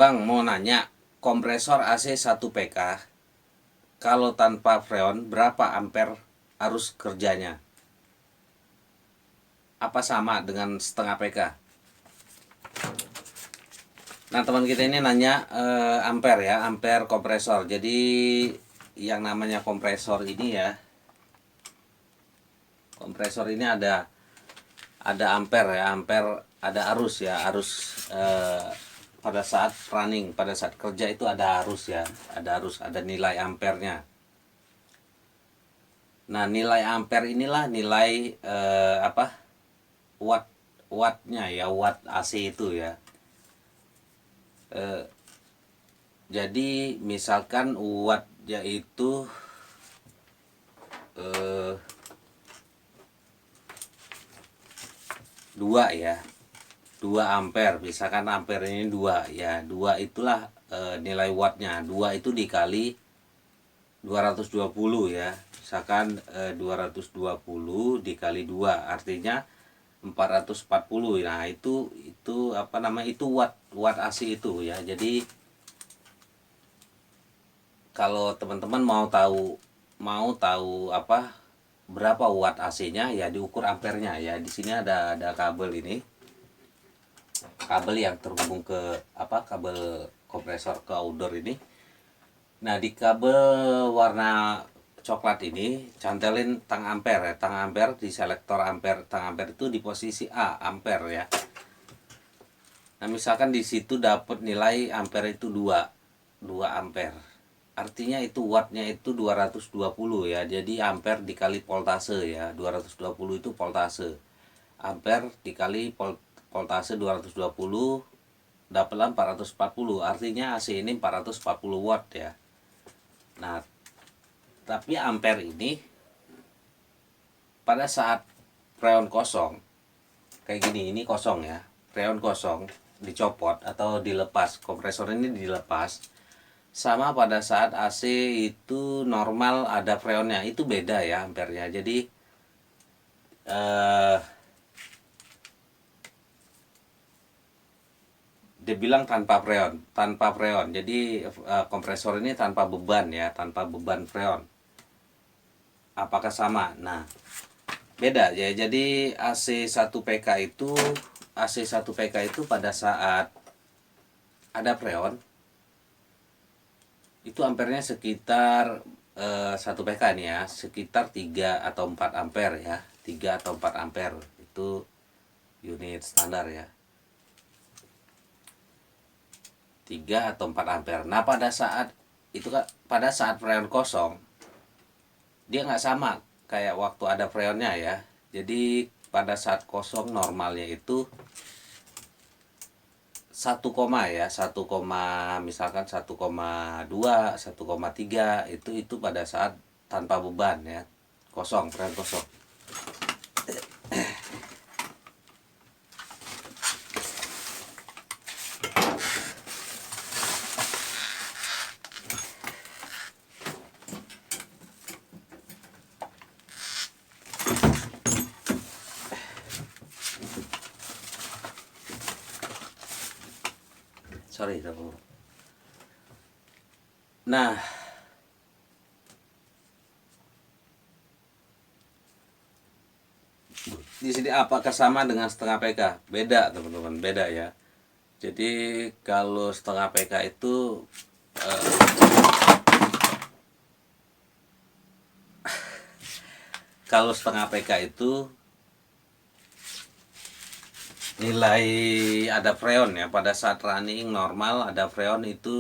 Bang, mau nanya, kompresor AC 1 PK kalau tanpa freon berapa ampere arus kerjanya? Apa sama dengan setengah PK? Nah, teman kita ini nanya ampere ya, ampere kompresor. Jadi yang namanya kompresor ini ya, kompresor ini ada ampere ya, ampere ada arus ya, arus pada saat running, pada saat kerja itu ada arus ya, ada nilai ampernya. Nah, nilai ampere inilah nilai watt wattnya ya, watt AC itu ya. Jadi misalkan watt yaitu 2 ya, 2 ampere, misalkan ampere ini 2 ya, 2 itulah nilai wattnya. 2 itu dikali 220 ya, misalkan 220 dikali 2 artinya 440. Nah, itu apa namanya, itu watt AC itu ya. Jadi kalau teman-teman mau tahu apa berapa watt AC-nya ya, diukur ampernya ya. Di sini ada kabel ini, kabel yang terhubung ke kabel kompresor ke outdoor ini. Nah, di kabel warna coklat ini cantelin tang ampere ya. Tang ampere di selektor ampere, tang ampere itu di posisi A, ampere ya. Nah, misalkan di situ dapat nilai ampere itu 2 ampere. Artinya itu wattnya itu 220 ya. Jadi ampere dikali voltase ya. 220 itu voltase. Ampere dikali voltase 220 dapatlah 440. Artinya AC ini 440 watt ya. Nah, tapi ampere ini pada saat freon kosong kayak gini, ini kosong ya. Freon kosong dicopot atau dilepas, kompresor ini dilepas, sama pada saat AC itu normal ada freonnya, itu beda ya ampernya. Jadi dia bilang tanpa freon. Jadi kompresor ini tanpa beban ya, tanpa beban freon. Apakah sama? Nah, beda ya. Jadi AC 1 PK itu pada saat ada freon itu ampernya sekitar 1 PK nih ya, sekitar 3 atau 4 ampere ya. 3 atau 4 ampere itu unit standar ya. 3 atau 4 ampere. Nah, pada saat freon kosong dia nggak sama kayak waktu ada freonnya ya. Jadi pada saat kosong normalnya itu 1 koma ya, 1 koma, misalkan 1,2, 1,3, itu pada saat tanpa beban ya, kosong, freon kosong. Sorry, nah, di sini apakah sama dengan setengah PK? Beda, teman-teman, beda ya. Jadi kalau setengah PK itu kalau setengah PK itu nilai ada freon ya, pada saat running normal ada freon itu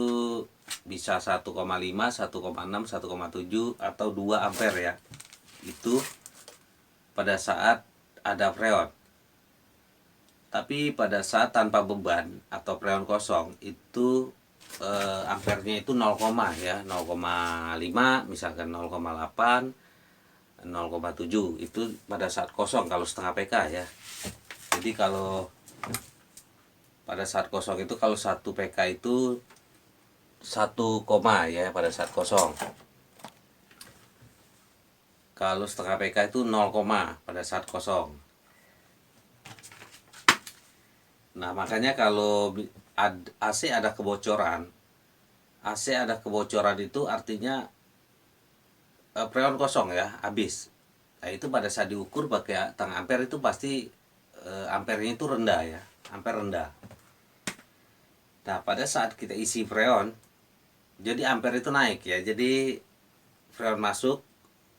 bisa 1,5, 1,6, 1,7 atau 2 ampere ya. Itu pada saat ada freon. Tapi pada saat tanpa beban atau freon kosong itu ampernya itu 0, ya, 0,5, misalkan 0,8, 0,7 itu pada saat kosong kalau setengah PK ya. Jadi kalau pada saat kosong itu, kalau 1 PK itu 1 koma ya pada saat kosong. Kalau setengah PK itu 0 pada saat kosong. Nah, makanya kalau AC ada kebocoran. AC ada kebocoran itu artinya freon kosong ya, habis. Nah itu pada saat diukur pakai tang ampere itu pasti ampernya itu rendah ya, ampere rendah. Nah pada saat kita isi freon, jadi ampere itu naik ya, jadi freon masuk,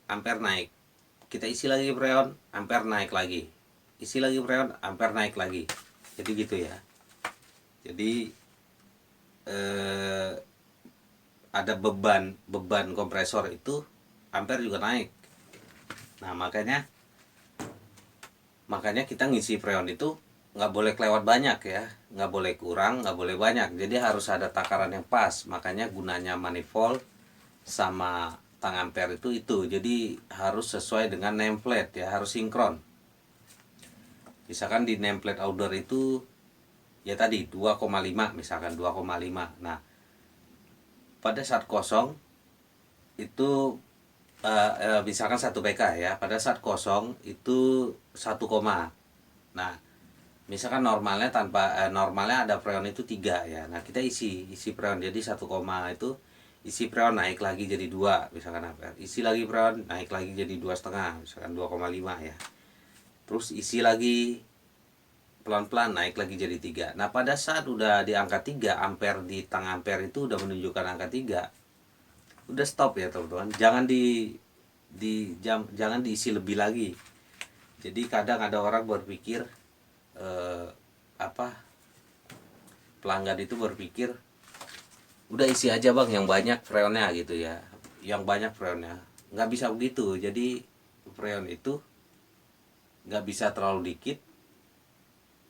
ampere naik. Kita isi lagi freon, ampere naik lagi. Isi lagi freon, ampere naik lagi. Jadi gitu ya. Jadi ada beban kompresor itu ampere juga naik. Nah makanya kita ngisi freon itu nggak boleh kelewat banyak ya, nggak boleh kurang, nggak boleh banyak. Jadi harus ada takaran yang pas. Makanya gunanya manifold sama tang ampere itu. Jadi harus sesuai dengan nameplate ya, harus sinkron. Misalkan di nameplate outdoor itu ya tadi 2,5 misalkan 2,5. Nah pada saat kosong itu misalkan 1 PK ya, pada saat kosong itu 1, nah misalkan normalnya normalnya ada freon itu 3 ya. Nah kita isi freon jadi 1, itu isi freon naik lagi jadi 2 misalkan ampere, isi lagi freon naik lagi jadi 2,5 misalkan 2,5 ya, terus isi lagi pelan-pelan naik lagi jadi 3. Nah pada saat udah di angka 3 ampere di tang ampere itu udah menunjukkan angka 3, udah stop ya teman-teman, jangan diisi lebih lagi. Jadi kadang ada orang berpikir pelanggan itu berpikir udah isi aja bang yang banyak freonnya gitu ya, yang banyak freonnya. Nggak bisa begitu. Jadi freon itu nggak bisa terlalu dikit,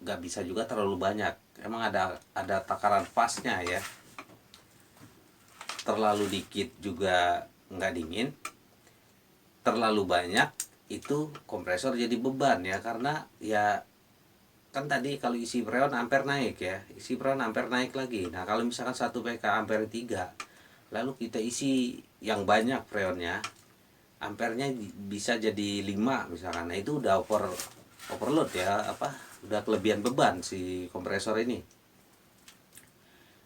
nggak bisa juga terlalu banyak. Emang ada takaran pasnya ya. Terlalu dikit juga nggak dingin, terlalu banyak itu kompresor jadi beban ya, karena ya kan tadi kalau isi freon ampere naik ya, isi freon ampere naik lagi. Nah kalau misalkan 1 PK ampere 3, lalu kita isi yang banyak freonnya, ampernya bisa jadi 5 misalkan. Nah itu udah overload ya, udah kelebihan beban si kompresor ini.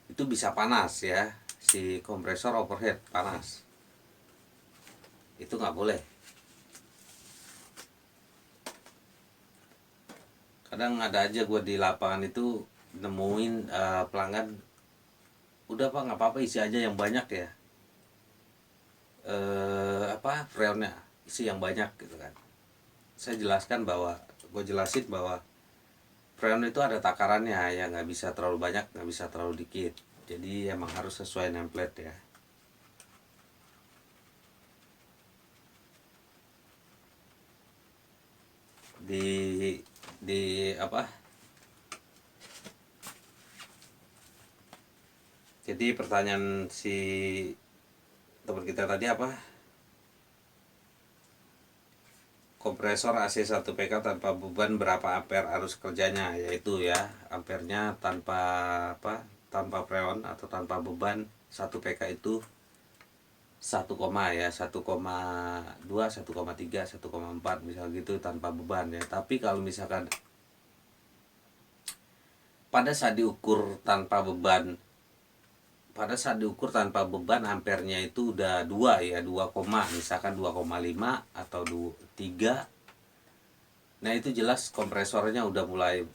Itu bisa panas ya, si kompresor overhead panas. Itu nggak boleh. Kadang ada aja gue di lapangan itu nemuin pelanggan, udah pak nggak apa-apa isi aja yang banyak ya, freonnya isi yang banyak gitu kan. Saya jelaskan bahwa jelasin bahwa freon itu ada takarannya ya, nggak bisa terlalu banyak, nggak bisa terlalu dikit. Jadi emang harus sesuai nameplate ya. Di jadi pertanyaan si teman kita tadi kompresor AC 1 PK tanpa beban berapa ampere arus kerjanya, yaitu ya ampernya tanpa freon atau tanpa beban 1 PK itu 1, ya 1,2, 1,3, 1,4 misal gitu tanpa beban ya. Tapi kalau misalkan pada saat diukur tanpa beban ampernya itu udah 2 ya, 2, misalkan 2,5 atau 3. Nah itu jelas kompresornya udah mulai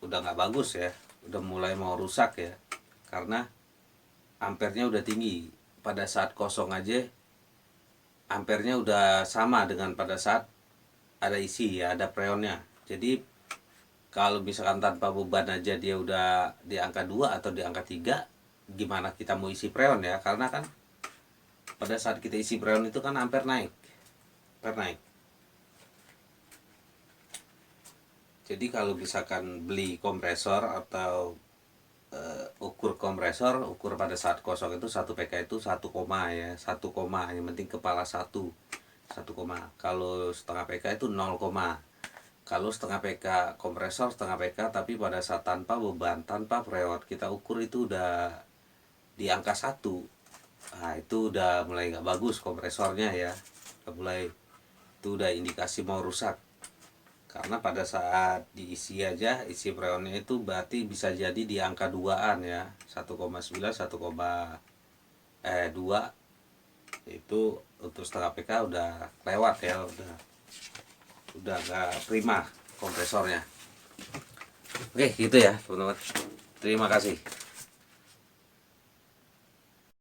udah nggak bagus ya, udah mulai mau rusak ya, karena ampernya udah tinggi. Pada saat kosong aja ampernya udah sama dengan pada saat ada isi ya, ada freonnya. Jadi kalau misalkan tanpa beban aja dia udah di angka 2 atau di angka 3, gimana kita mau isi freon ya, karena kan pada saat kita isi freon itu kan ampere naik. Jadi kalau misalkan beli kompresor atau ukur pada saat kosong itu 1 PK itu 1, ya 1, yang penting kepala 1, kalau setengah PK itu 0, kalau setengah PK kompresor setengah PK tapi pada saat tanpa beban, tanpa freon kita ukur itu udah di angka 1. Nah itu udah mulai nggak bagus kompresornya ya, itu udah indikasi mau rusak, karena pada saat diisi aja isi freonnya itu berarti bisa jadi di angka 2-an ya, 1,9 1,2 itu untuk setengah PK udah lewat ya, udah gak prima kompresornya. Oke gitu ya teman-teman, terima kasih.